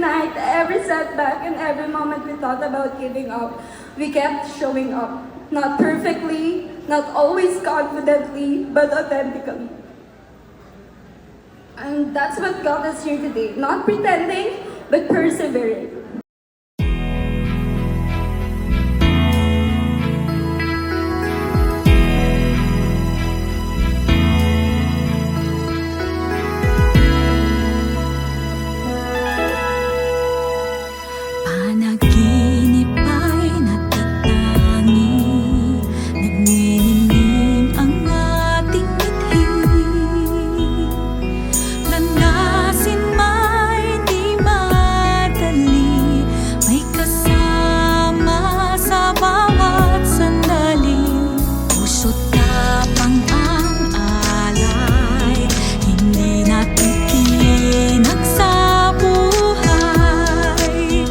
night, every setback, and every moment we thought about giving up, we kept showing up. Not perfectly, not always confidently, but authentically. And that's what got us here today. Not pretending, but persevering. Panaginip ay natatangi, nagniningning ang ating mithi. Landasin may di madali, may kasama sa bawat sandali. Puso't tapang ang alay, hindi natitinag sa buhay.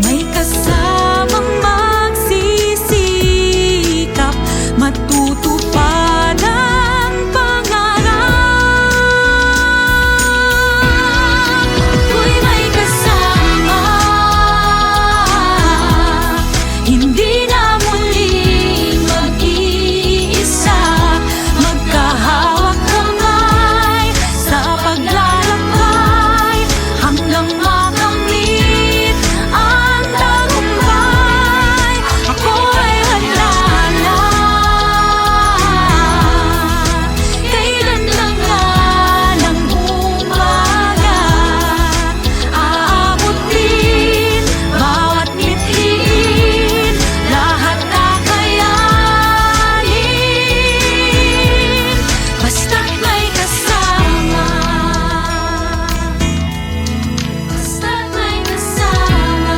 May kasamang magsisikap, matutupad ang pangarap. Ako'y may kasama, hindi na muling mag-iisa. Magkahawak kamay sa paglalakbay, hanggang makamit ang tagumpay. Ako ay handa na, kailan na nga ng umaga, aabutin bawat mithiin, lahat kakayanin, basta't may kasama. Basta't may kasama.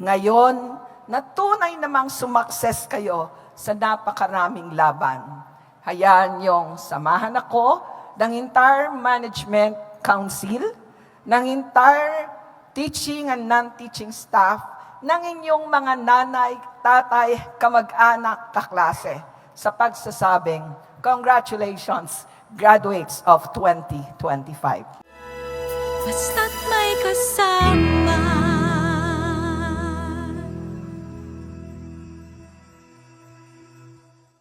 Ngayon, na tunay namang sumakses kayo sa napakaraming laban. Hayaan niyong samahan ako ng entire Management Council, ng entire teaching and non-teaching staff, ng inyong mga nanay, tatay, kamag-anak, kaklase, sa pagsasabing, congratulations, graduates of 2025. Basta't may kasama.